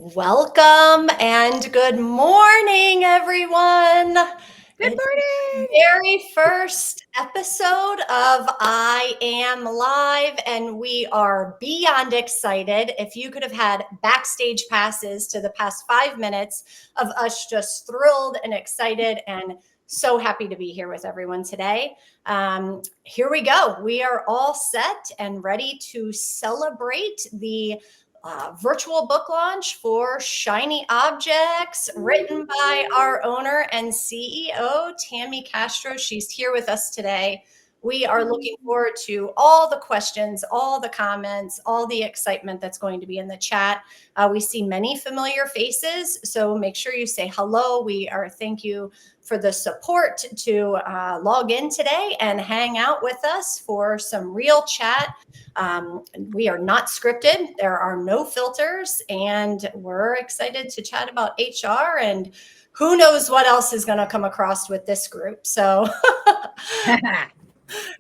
Welcome and good morning, everyone. Good It's the morning. very first episode of iAM Live, and we are beyond excited. If you could have had backstage passes to the past 5 minutes of us just thrilled and excited and so happy to be here with everyone today. Here we go. We are all set and ready to celebrate the virtual book launch for Shiny Objects, written by our owner and CEO, Tammy Castro. She's here with us today. We are looking forward to all the questions, all the comments, all the excitement that's going to be in the chat. We see many familiar faces, so make sure you say hello. Thank you for the support to log in today and hang out with us for some real chat. We are not scripted. There are no filters, and we're excited to chat about HR and who knows what else is going to come across with this group. So,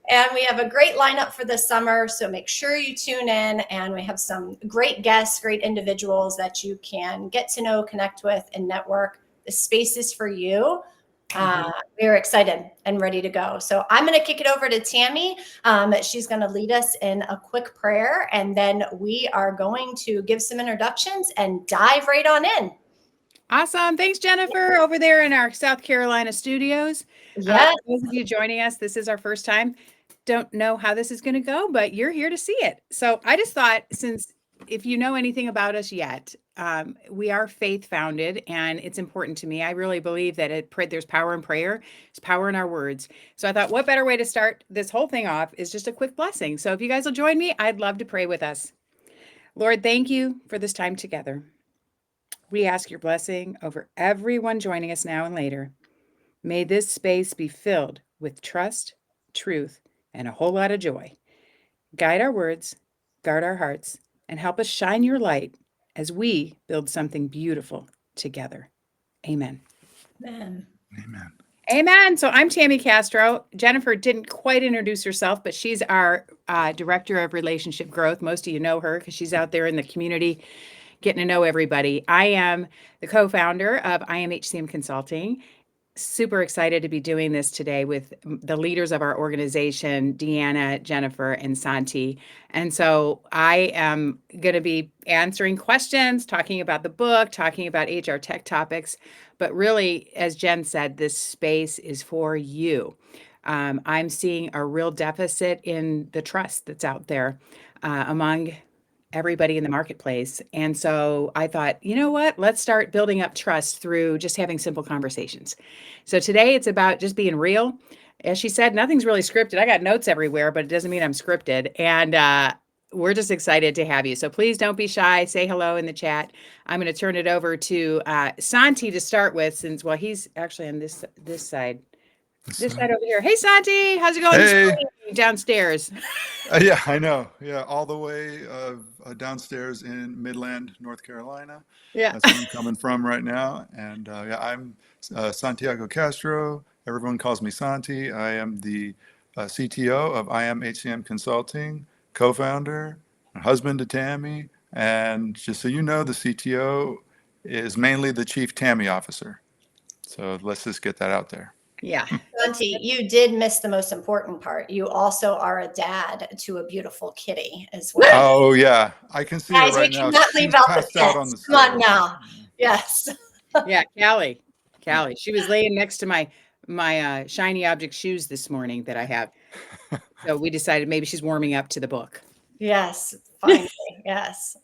and we have a great lineup for this summer. So make sure you tune in, and we have some great guests, great individuals that you can get to know, connect with, and network. The space is for you. We're excited and ready to go. So I'm going to kick it over to Tammy. She's going to lead us in a quick prayer, and then we are going to give some introductions and dive right on in. Awesome. Thanks, Jennifer, over there in our South Carolina studios. Yes. Those of you joining us, this is our first time. Don't know how this is going to go, but you're here to see it. So I just thought, since if you know anything about us yet, we are faith founded, and it's important to me. I really believe that there's power in prayer. There's power in our words. So I thought, what better way to start this whole thing off is just a quick blessing. So if you guys will join me, I'd love to pray with us. Lord, thank you for this time together. We ask your blessing over everyone joining us now and later. May this space be filled with trust, truth, and a whole lot of joy. Guide our words, guard our hearts, and help us shine your light as we build something beautiful together. Amen. Amen. Amen. Amen. So I'm Tammy Castro. Jennifer didn't quite introduce herself, but she's our Director of Relationship Growth. Most of you know her because she's out there in the community getting to know everybody. I am the co-founder of iAM HCM Consulting. Super excited to be doing this today with the leaders of our organization, Deanna, Jennifer, and Santi. And so I am going to be answering questions, talking about the book, talking about HR tech topics. But really, as Jen said, this space is for you. I'm seeing a real deficit in the trust that's out there among everybody in the marketplace. And so I thought, you know what? Let's start building up trust through just having simple conversations. So today it's about just being real. As she said, nothing's really scripted. I got notes everywhere, but it doesn't mean I'm scripted. And we're just excited to have you. So please don't be shy. Say hello in the chat. I'm going to turn it over to Santi to start with, since, well, he's actually on this side. This side over here. Hey, Santi, how's it going this Hey. morning downstairs? Yeah, I know. Yeah, all the way downstairs in Midland, North Carolina. Yeah. That's where I'm coming from right now. And yeah, I'm Santiago Castro. Everyone calls me Santi. I am the CTO of iAM HCM Consulting, co-founder, husband to Tammy. And just so you know, the CTO is mainly the Chief Tammy Officer. So let's just get that out there. Yeah. Santi, you did miss the most important part. You also are a dad to a beautiful kitty as well. Oh yeah, I can see her Guys, we right now. cannot leave She's out the passed out on the pets. Come on stairs. now. Yes. Yeah, Callie. She was laying next to my shiny object shoes this morning that I have. So we decided maybe she's warming up to the book. Yes, finally. Yes.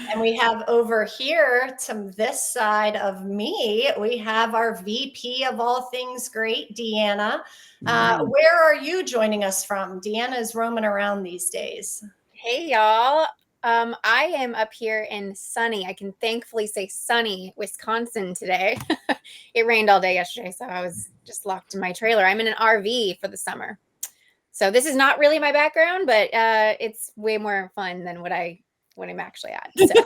And we have over here to this side of me, we have our VP of all things great, Deanna. Where are you joining us from? Deanna is roaming around these days. Hey, y'all. I am up here in sunny, I can thankfully say sunny, Wisconsin today. It rained all day yesterday, so I was just locked in my trailer. I'm in an RV for the summer. So this is not really my background, but it's way more fun than what I'm actually at. So.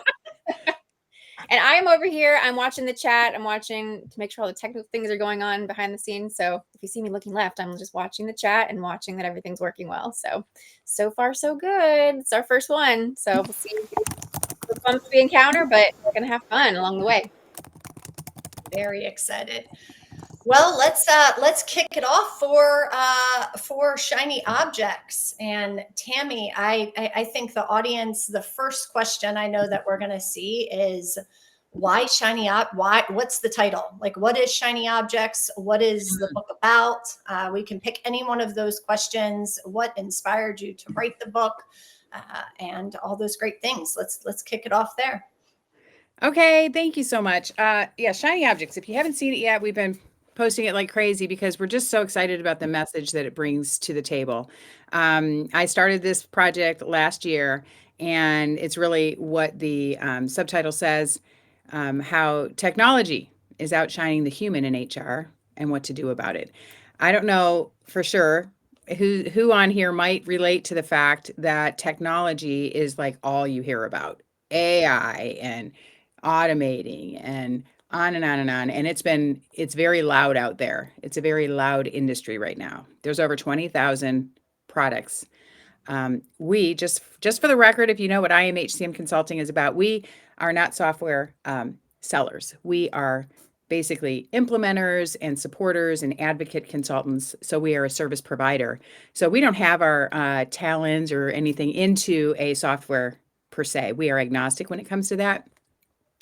And I'm over here. I'm watching the chat. I'm watching to make sure all the technical things are going on behind the scenes. So if you see me looking left, I'm just watching the chat and watching that everything's working well. So far, so good. It's our first one. So we'll see bumps we encounter, but we're going to have fun along the way. Very excited. Well, let's kick it off for shiny objects. And Tammy, I think the audience, the first question I know that we're going to see is why shiny why what's the title? Like, what is shiny objects? What is the book about? We can pick any one of those questions. What inspired you to write the book? And all those great things. Let's kick it off there. Okay, thank you so much. Yeah, shiny objects. If you haven't seen it yet, we've been posting it like crazy because we're just so excited about the message that it brings to the table. I started this project last year, and it's really what the subtitle says, how technology is outshining the human in HR and what to do about it. I don't know for sure who on here might relate to the fact that technology is like all you hear about. AI and automating and on and on and on. And it's very loud out there. It's a very loud industry right now. There's over 20,000 products. We just for the record, if you know what iAM HCM Consulting is about, we are not software sellers. We are basically implementers and supporters and advocate consultants. So we are a service provider. So we don't have our talents or anything into a software per se. We are agnostic when it comes to that.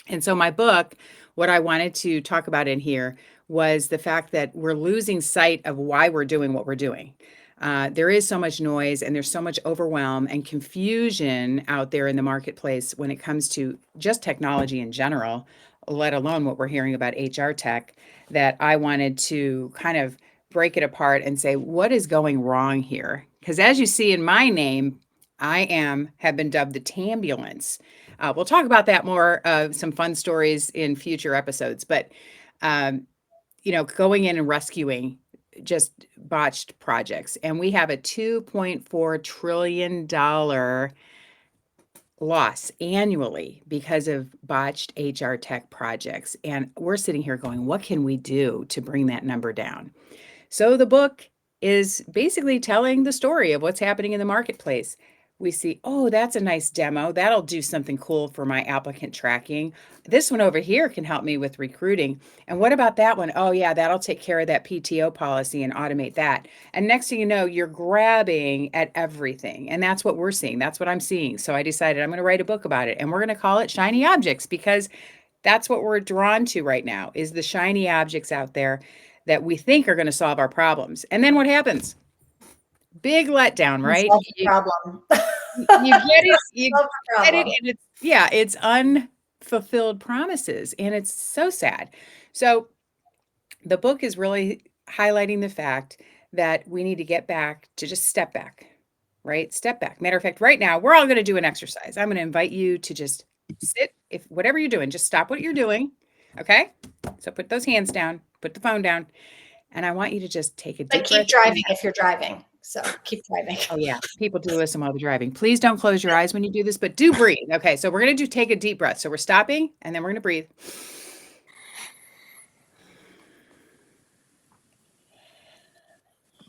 And so my book, what I wanted to talk about in here was the fact that we're losing sight of why we're doing what we're doing. There is so much noise and there's so much overwhelm and confusion out there in the marketplace when it comes to just technology in general, let alone what we're hearing about HR tech, that I wanted to kind of break it apart and say, what is going wrong here? Because as you see in my name, have been dubbed the Tambulance. We'll talk about that more, some fun stories in future episodes. But, going in and rescuing just botched projects. And we have a $2.4 trillion loss annually because of botched HR tech projects. And we're sitting here going, what can we do to bring that number down? So the book is basically telling the story of what's happening in the marketplace. We see, oh, that's a nice demo. That'll do something cool for my applicant tracking. This one over here can help me with recruiting. And what about that one? Oh, yeah, that'll take care of that PTO policy and automate that. And next thing you know, you're grabbing at everything. And that's what we're seeing. That's what I'm seeing. So I decided I'm going to write a book about it. And we're going to call it Shiny Objects because that's what we're drawn to right now is the shiny objects out there that we think are going to solve our problems. And then what happens? Big letdown, right? Problem. You get it, and it's unfulfilled promises, and it's so sad. So the book is really highlighting the fact that we need to get back to just step back, right? Step back. Matter of fact, right now, we're all going to do an exercise. I'm going to invite you to just sit, if whatever you're doing, just stop what you're doing. Okay? So put those hands down, put the phone down, and I want you to just take a deep breath. Keep driving if you're driving. So keep driving. Oh, yeah. People do listen while they're driving. Please don't close your eyes when you do this, but do breathe. Okay. So we're going to take a deep breath. So we're stopping and then we're going to breathe.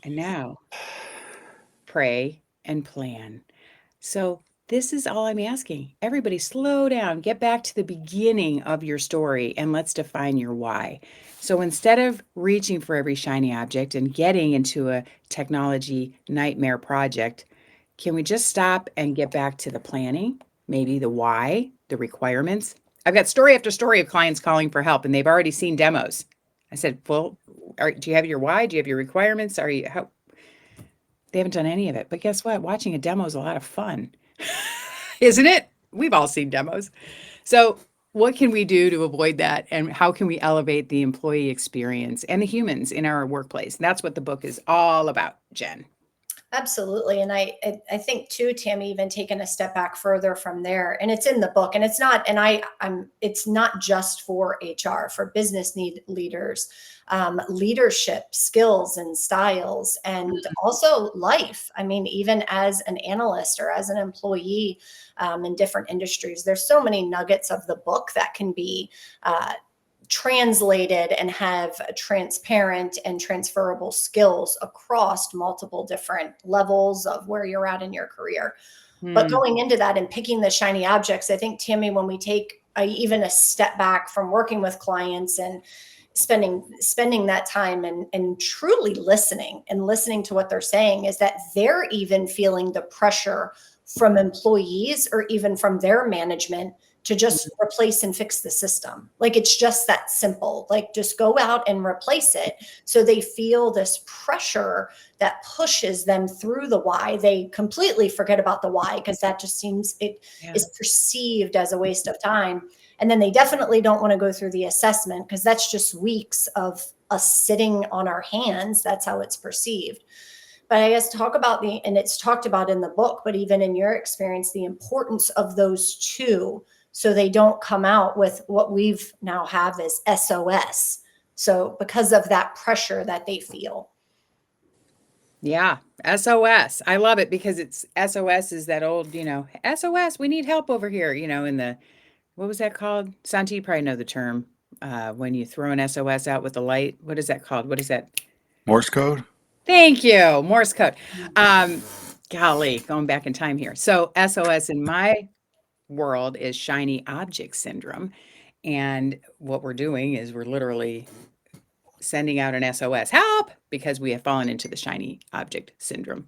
And now pray and plan. So this is all I'm asking. Everybody slow down, get back to the beginning of your story and let's define your why. So instead of reaching for every shiny object and getting into a technology nightmare project, can we just stop and get back to the planning, maybe the why, the requirements? I've got story after story of clients calling for help and they've already seen demos. I said, well, do you have your why? Do you have your requirements? They haven't done any of it. But guess what? Watching a demo is a lot of fun. Isn't it? We've all seen demos. So what can we do to avoid that? And how can we elevate the employee experience and the humans in our workplace? And that's what the book is all about, Jen. Absolutely. And I think too, Tammy, even taking a step back further from there, and it's in the book and it's not, and it's not just for HR, for business leaders, leadership skills and styles, and also life. I mean, even as an analyst or as an employee in different industries, there's so many nuggets of the book that can be translated and have transparent and transferable skills across multiple different levels of where you're at in your career. But Mm. going into that and picking the shiny objects, I think, Tammy, when we take even a step back from working with clients and spending that time and truly listening to what they're saying, is that they're even feeling the pressure from employees or even from their management to just replace and fix the system. Like, it's just that simple. Like, just go out and replace it. So they feel this pressure that pushes them through the why. They completely forget about the why, because that just seems, it Yeah. is perceived as a waste of time. And then they definitely don't want to go through the assessment, because that's just weeks of us sitting on our hands. That's how it's perceived. But I guess talk about and it's talked about in the book, but even in your experience, the importance of those two, so they don't come out with what we've now have as SOS. So because of that pressure that they feel. Yeah, SOS. I love it because it's SOS is that old, SOS, we need help over here, in the, what was that called? Santi, you probably know the term. When you throw an SOS out with the light, what is that called? What is that? Morse code. Thank you. Morse code. Um, Golly, going back in time here. So SOS in my world is shiny object syndrome. And what we're doing is we're literally sending out an SOS, help, because we have fallen into the shiny object syndrome.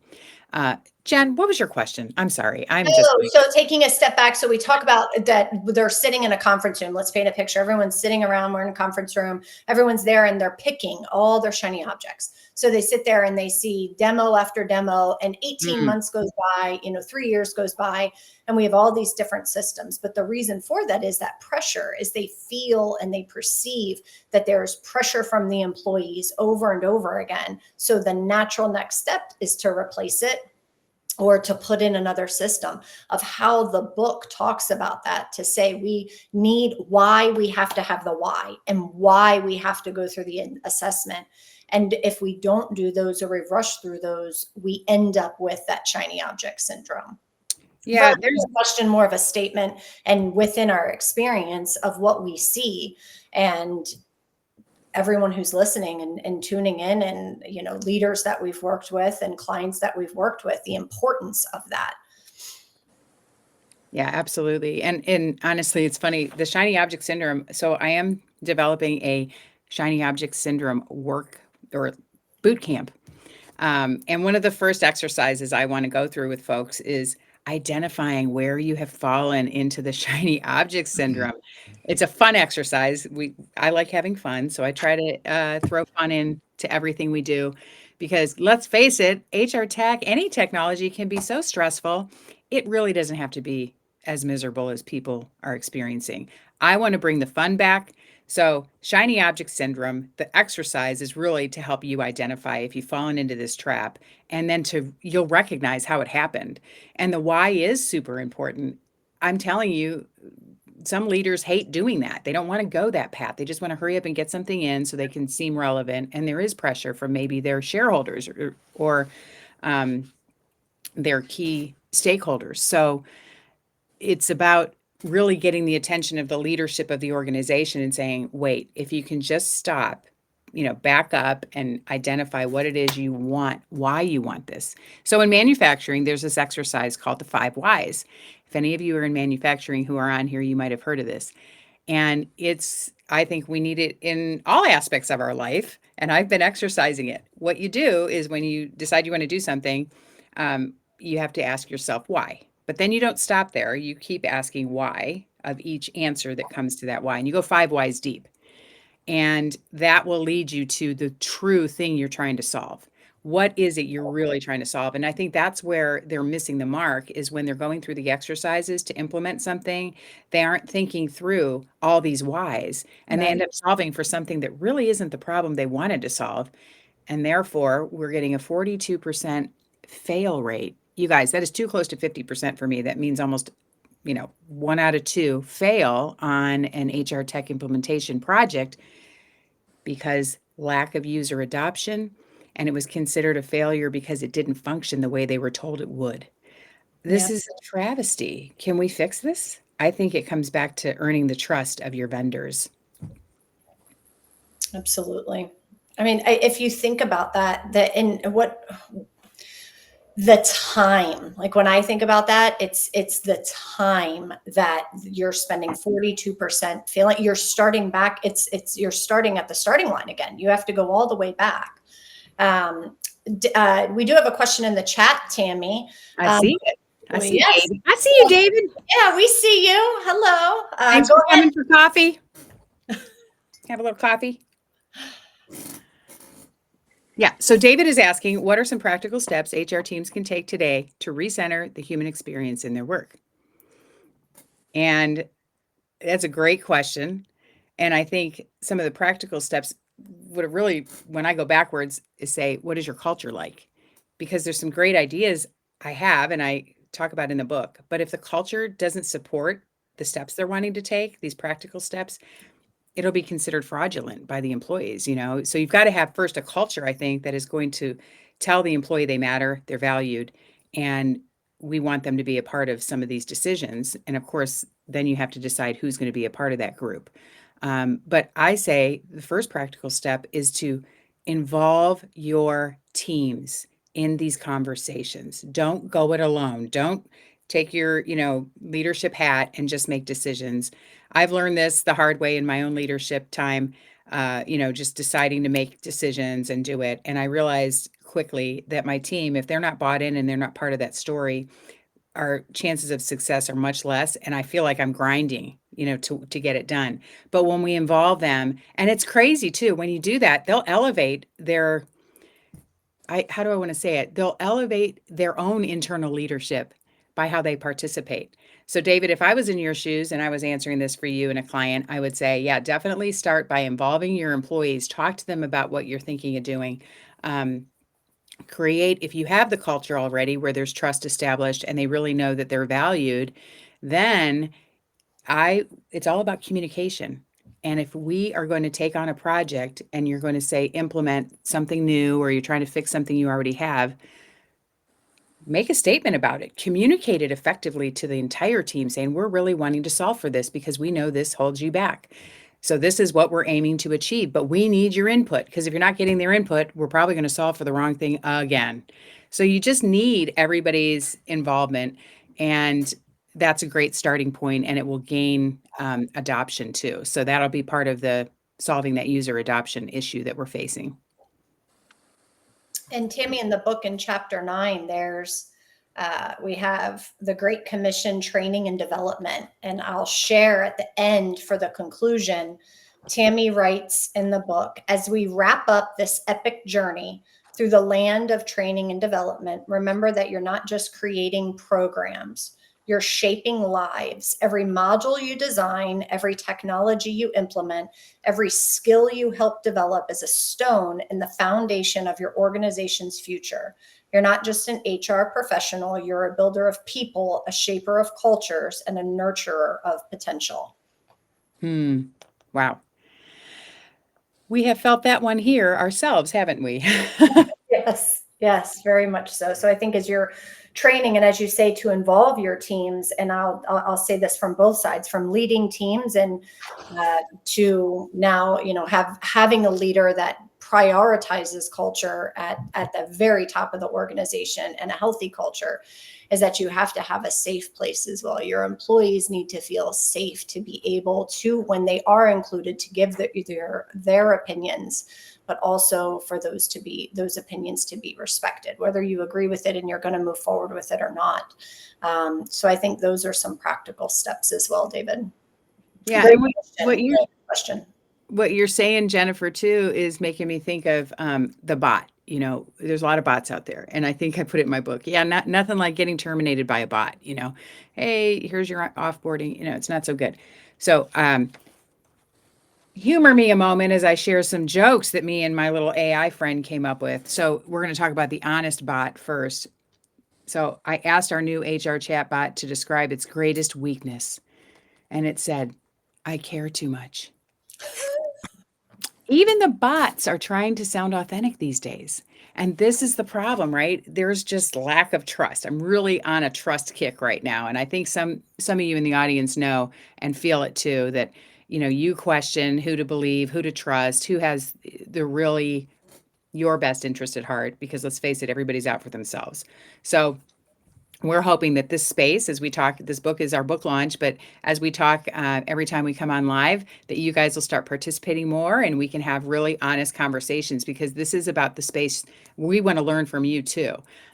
Jen, what was your question? I'm sorry. I'm just. Oh, so taking a step back. So we talk about that they're sitting in a conference room. Let's paint a picture. Everyone's sitting around. We're in a conference room. Everyone's there and they're picking all their shiny objects. So they sit there and they see demo after demo, and 18 Mm, months goes by, 3 years goes by, and we have all these different systems. But the reason for that is that pressure, is they feel and they perceive that there's pressure from the employees over and over again. So the natural next step is to replace it, or to put in another system. Of how the book talks about that, to say we need, why we have to have the why, and why we have to go through the assessment. And if we don't do those, or we rush through those, we end up with that shiny object syndrome. yeah, Versus a question, more of a statement, and within our experience of what we see. And everyone who's listening and tuning in, and leaders that we've worked with and clients that we've worked with, the importance of that. yeah, absolutely. And honestly, it's funny, the shiny object syndrome. So I am developing a shiny object syndrome work or boot camp. And one of the first exercises I want to go through with folks is identifying where you have fallen into the shiny object syndrome. It's a fun exercise. I like having fun, so I try to throw fun in to everything we do, because let's face it, HR tech, any technology can be so stressful. It really doesn't have to be as miserable as people are experiencing. I want to bring the fun back. So, shiny object syndrome, the exercise is really to help you identify if you've fallen into this trap, and then you'll recognize how it happened. And the why is super important. I'm telling you, some leaders hate doing that. They don't want to go that path. They just want to hurry up and get something in so they can seem relevant. And there is pressure from maybe their shareholders or their key stakeholders. So, it's about really getting the attention of the leadership of the organization and saying, wait, if you can just stop, back up and identify what it is you want, why you want this. So in manufacturing, there's this exercise called the 5 whys. If any of you are in manufacturing who are on here, you might have heard of this. And I think we need it in all aspects of our life. And I've been exercising it. What you do is when you decide you want to do something, you have to ask yourself why. But then you don't stop there. You keep asking why of each answer that comes to that why. And you go 5 whys deep. And that will lead you to the true thing you're trying to solve. What is it you're really trying to solve? And I think that's where they're missing the mark, is when they're going through the exercises to implement something, they aren't thinking through all these whys, and they Right. end up solving for something that really isn't the problem they wanted to solve. And therefore, we're getting a 42% fail rate. You guys, that is too close to 50% for me. That means almost, 1 out of 2 fail on an HR tech implementation project because lack of user adoption, and it was considered a failure because it didn't function the way they were told it would. Yeah, This is a travesty. Can we fix this? I think it comes back to earning the trust of your vendors. absolutely. I mean, if you think about that, and what the time, like when I think about that, it's the time that you're spending 42% feeling you're starting back. It's you're starting at the starting line again. You have to go all the way back. We do have a question in the chat, Tammy. I see it. I see Yes. David. I see you, David. Yeah, we see you. Hello. Thanks Go for ahead. coming for coffee. Have a little coffee. Yeah. So David is asking, what are some practical steps HR teams can take today to recenter the human experience in their work? And that's a great question. And I think some of the practical steps would really, when I go backwards, is say, what is your culture like? Because there's some great ideas I have and I talk about in the book. But if the culture doesn't support the steps they're wanting to take, these practical steps, it'll be considered fraudulent by the employees, you know? So you've got to have first a culture, I think, that is going to tell the employee they matter, they're valued, and we want them to be a part of some of these decisions. And of course, then you have to decide who's going to be a part of that group. But I say the first practical step is to involve your teams in these conversations. Don't go it alone. Don't take your, leadership hat and just make decisions. I've learned this the hard way in my own leadership time, just deciding to make decisions and do it. And I realized quickly that my team, if they're not bought in and they're not part of that story, our chances of success are much less. And I feel like I'm grinding, to get it done. But when we involve them, and it's crazy too, when you do that, they'll elevate how do I want to say it? They'll elevate their own internal leadership by how they participate. So, David, if I was in your shoes and I was answering this for you and a client, I would say, yeah, definitely start by involving your employees. Talk to them about what you're thinking of doing. Create, if you have the culture already where there's trust established and they really know that they're valued, then it's all about communication. And if we are going to take on a project and you're going to say implement something new or you're trying to fix something you already have, make a statement about it, communicate it effectively to the entire team saying, we're really wanting to solve for this because we know this holds you back. So this is what we're aiming to achieve, but we need your input because if you're not getting their input, we're probably going to solve for the wrong thing again. So you just need everybody's involvement, and that's a great starting point, and it will gain adoption too. So that'll be part of the solving that user adoption issue that we're facing. And Tammy, in the book in chapter 9, we have the Great Commission training and development. And I'll share at the end for the conclusion. Tammy writes in the book, as we wrap up this epic journey through the land of training and development, remember that you're not just creating programs, you're shaping lives. Every module you design, every technology you implement, every skill you help develop is a stone in the foundation of your organization's future. You're not just an HR professional, you're a builder of people, a shaper of cultures, and a nurturer of potential. Wow. We have felt that one here ourselves, haven't we? Yes, very much so. So I think as you're training and as you say to involve your teams, and I'll say this from both sides, from leading teams and to now, having a leader that prioritizes culture at the very top of the organization and a healthy culture, is that you have to have a safe place as well. Your employees need to feel safe to be able to, when they are included, to give their opinions, but also for those opinions to be respected, whether you agree with it and you're going to move forward with it or not. So I think those are some practical steps as well, David. Yeah. Great question. What you're saying, Jennifer, too, is making me think of the bot. There's a lot of bots out there. And I think I put it in my book. Yeah, nothing like getting terminated by a bot, Hey, here's your offboarding. It's not so good. So humor me a moment as I share some jokes that me and my little AI friend came up with. So we're going to talk about the honest bot first. So I asked our new HR chat bot to describe its greatest weakness. And it said, I care too much. Even the bots are trying to sound authentic these days. And this is the problem, right? There's just lack of trust. I'm really on a trust kick right now. And I think some of you in the audience know and feel it too, that, you question who to believe, who to trust, who has the really your best interest at heart, because let's face it, everybody's out for themselves. So we're hoping that this space, as we talk, this book is our book launch, but as we talk every time we come on live, that you guys will start participating more and we can have really honest conversations, because this is about the space we want to learn from you too.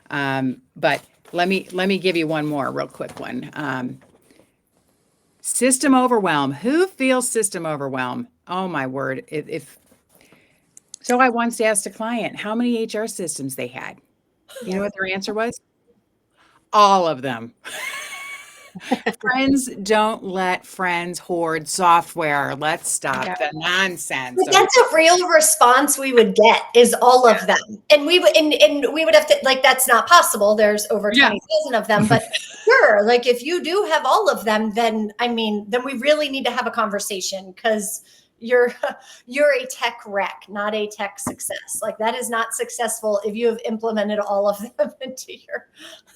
But let me give you one more real quick one. System overwhelm. Who feels system overwhelm? Oh my word. If so, I once asked a client how many HR systems they had. You know what their answer was? All of them. Friends don't let friends hoard software. Let's stop Yeah. the nonsense. But that's a real response we would get, is all of them. And we would have to, like, that's not possible. There's over Yeah. 20,000 of them, but sure, like if you do have all of them, then I mean, then we really need to have a conversation, because you're you're a tech wreck, not a tech success. Like that is not successful if you have implemented all of them into your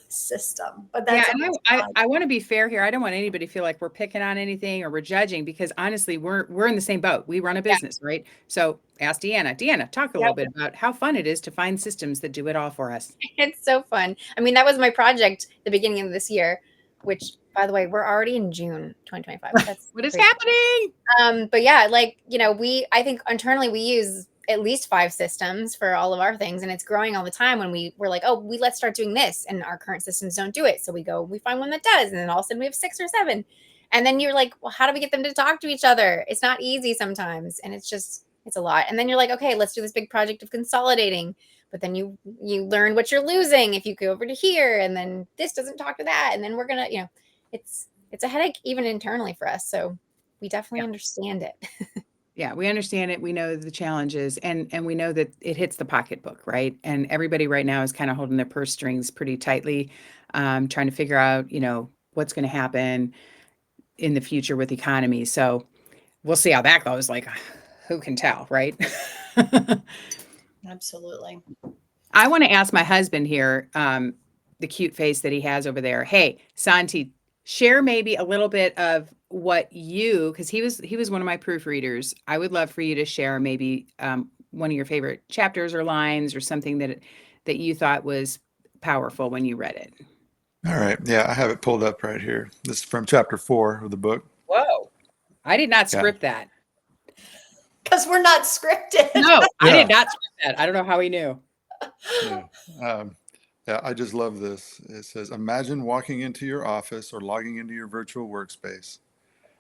system. But Yeah, that's and I want to be fair here. I don't want anybody to feel like we're picking on anything or we're judging, because honestly, we're in the same boat. We run a Yeah. business, right? So ask Deanna. Deanna, talk a Yep. little bit about how fun it is to find systems that do it all for us. It's so fun. I mean, that was my project the beginning of this year, which, by the way, we're already in June 2025. That's What is crazy. happening? But yeah, like, I think internally we use at least 5 systems for all of our things, and it's growing all the time when we're like, oh, let's start doing this, and our current systems don't do it. So we find one that does, and then all of a sudden we have 6 or 7. And then you're like, well, how do we get them to talk to each other? It's not easy sometimes, and it's a lot. And then you're like, okay, let's do this big project of consolidating. But then you learn what you're losing if you go over to here, and then this doesn't talk to that, and then we're gonna, it's a headache even internally for us. So we definitely understand it. Yeah, we understand it. We know the challenges, and we know that it hits the pocketbook, right? And everybody right now is kind of holding their purse strings pretty tightly, trying to figure out, what's going to happen in the future with the economy. So we'll see how that goes. Like, who can tell, right? absolutely. I want to ask my husband here, the cute face that he has over there. Hey, Santi, share maybe a little bit of what you, because he was one of my proofreaders. I would love for you to share maybe one of your favorite chapters or lines or something that you thought was powerful when you read it. All right. Yeah, I have it pulled up right here. This is from chapter 4 of the book. Whoa. I did not Yeah. script that. Because we're not scripted. No, I Yeah. did not script that. I don't know how he knew. Yeah. Yeah, I just love this. It says, imagine walking into your office or logging into your virtual workspace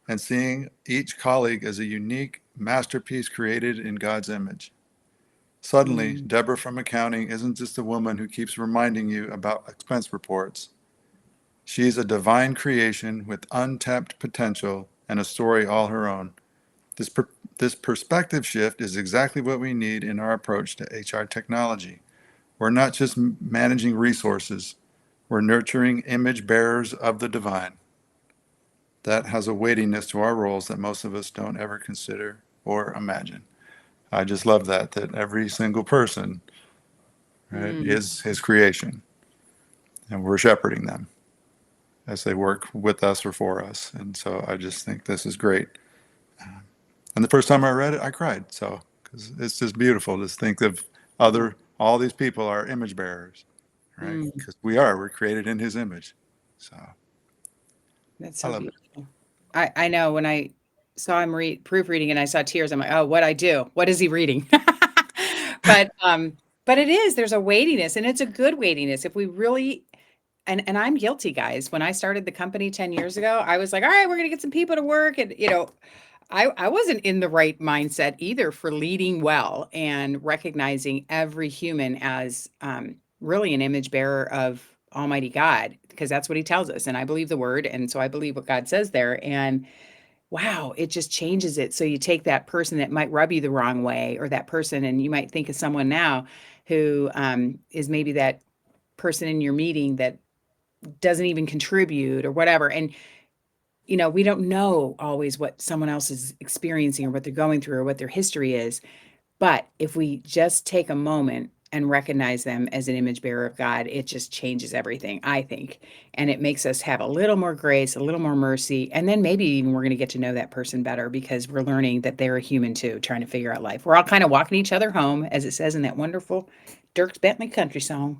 and seeing each colleague as a unique masterpiece created in God's image. Suddenly, Mm. Deborah from accounting isn't just a woman who keeps reminding you about expense reports. She's a divine creation with untapped potential and a story all her own. This, per- this perspective shift is exactly what we need in our approach to HR technology. We're not just managing resources, we're nurturing image bearers of the divine. That has a weightiness to our roles that most of us don't ever consider or imagine. I just love that every single person, right, Mm. is his creation, and we're shepherding them as they work with us or for us. And so I just think this is great. And the first time I read it, I cried. So, because it's just beautiful to think of all these people are image bearers, right? Mm. Because we're created in his image. So That's I so love it. beautiful. I know when I saw him proofreading and I saw tears, I'm like, oh, what I do? What is he reading? But it is, there's a weightiness, and it's a good weightiness. If we really, and I'm guilty, guys. When I started the company 10 years ago, I was like, all right, we're gonna get some people to work. And I wasn't in the right mindset either for leading well and recognizing every human as really an image bearer of Almighty God, because that's what he tells us. And I believe the word. And so I believe what God says there. And wow, it just changes it. So you take that person that might rub you the wrong way, or that person, and you might think of someone now who is maybe that person in your meeting that doesn't even contribute or whatever. And we don't know always what someone else is experiencing or what they're going through or what their history is. But if we just take a moment and recognize them as an image bearer of God, it just changes everything, I think. And it makes us have a little more grace, a little more mercy. And then maybe even we're going to get to know that person better because we're learning that they're a human too, trying to figure out life. We're all kind of walking each other home, as it says in that wonderful Dierks Bentley country song.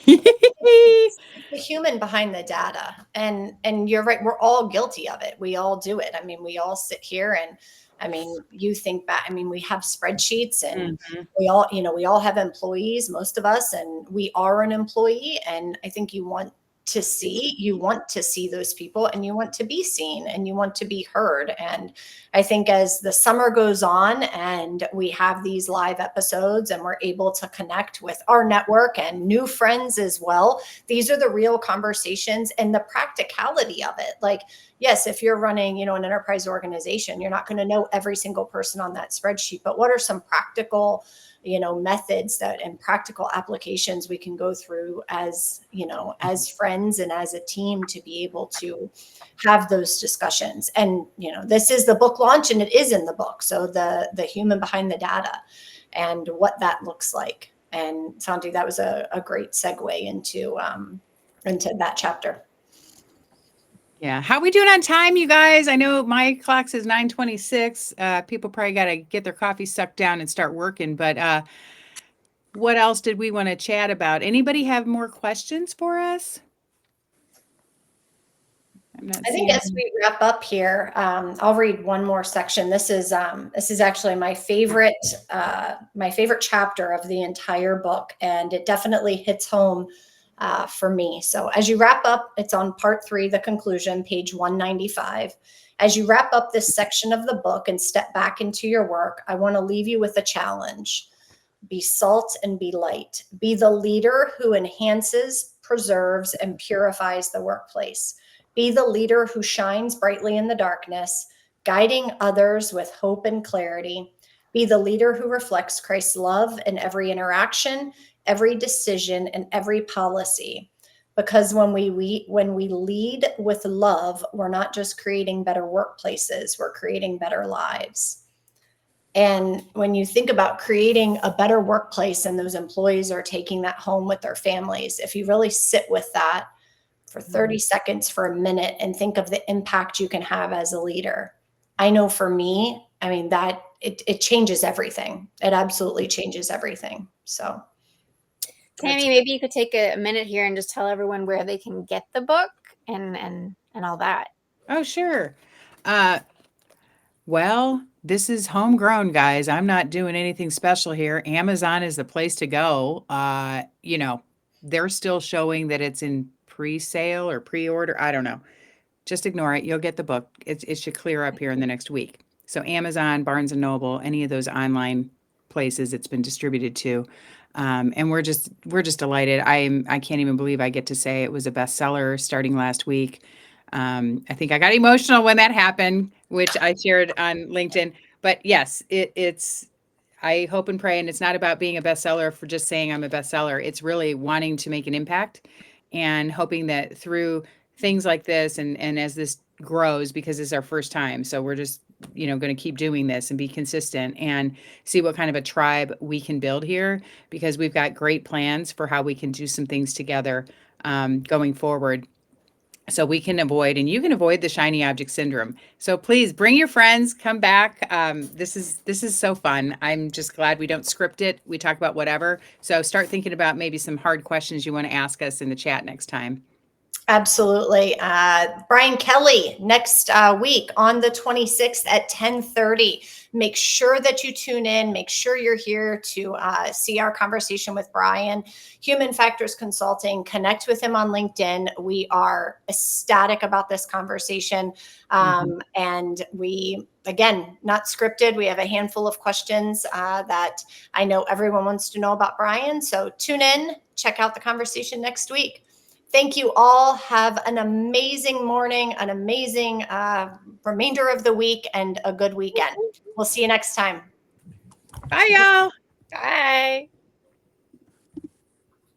It's the human behind the data, and you're right, we're all guilty of it, we all do it. I mean, we all sit here and, I mean, you think back, I mean, we have spreadsheets and Mhm. we all, we all have employees, most of us, and we are an employee. And I think you want to see those people, and you want to be seen, and you want to be heard. And I think as the summer goes on and we have these live episodes and we're able to connect with our network and new friends as well, these are the real conversations and the practicality of it. Like, yes, if you're running, an enterprise organization, you're not going to know every single person on that spreadsheet, but what are some practical, methods that and practical applications we can go through as, as friends and as a team to be able to have those discussions. And, this is the book launch, and it is in the book. So the human behind the data and what that looks like. And Santi, that was a great segue into that chapter. Yeah. How we doing on time, you guys? I know my clock says 9:26. People probably got to get their coffee sucked down and start working. But what else did we want to chat about? Anybody have more questions for us? I'm not I think seeing. as we wrap up here, I'll read one more section. This is actually my favorite chapter of the entire book, and it definitely hits home for me. So as you wrap up, it's on part 3, the conclusion, page 195. As you wrap up this section of the book and step back into your work, I want to leave you with a challenge. Be salt and be light. Be the leader who enhances, preserves, and purifies the workplace. Be the leader who shines brightly in the darkness, guiding others with hope and clarity. Be the leader who reflects Christ's love in every interaction, every decision, and every policy. Because when we lead with love, we're not just creating better workplaces, we're creating better lives. And when you think about creating a better workplace and those employees are taking that home with their families, if you really sit with that for 30 seconds, for a minute, and think of the impact you can have as a leader, I know for me, I mean, that it changes everything. It absolutely changes everything. So, Tammy, maybe you could take a minute here and just tell everyone where they can get the book and all that. Oh, sure. Well, this is homegrown, guys. I'm not doing anything special here. Amazon is the place to go. They're still showing that it's in pre-sale or pre-order. I don't know. Just ignore it. You'll get the book. It should clear up here in the next week. So Amazon, Barnes and Noble, any of those online places it's been distributed to. And we're just delighted. I can't even believe I get to say it was a bestseller starting last week. I think I got emotional when that happened, which I shared on LinkedIn. But yes, it's I hope and pray, and it's not about being a bestseller for just saying I'm a bestseller. It's really wanting to make an impact and hoping that through things like this and as this grows, because it's our first time. So we're just, going to keep doing this and be consistent and see what kind of a tribe we can build here, because we've got great plans for how we can do some things together going forward, so we can avoid and you can avoid the shiny object syndrome. So please bring your friends, come back. This is so fun. I'm just glad we don't script it. We talk about whatever. So start thinking about maybe some hard questions you want to ask us in the chat next time. absolutely. Brian Kelly next week on the 26th at 10:30. Make sure that you tune in. Make sure you're here to see our conversation with Brian. Human Factors Consulting. Connect with him on LinkedIn. We are ecstatic about this conversation. And we, again, not scripted. We have a handful of questions that I know everyone wants to know about Brian. So tune in, check out the conversation next week. Thank you all. Have an amazing morning, an amazing remainder of the week, and a good weekend. We'll see you next time. Bye, y'all. Bye.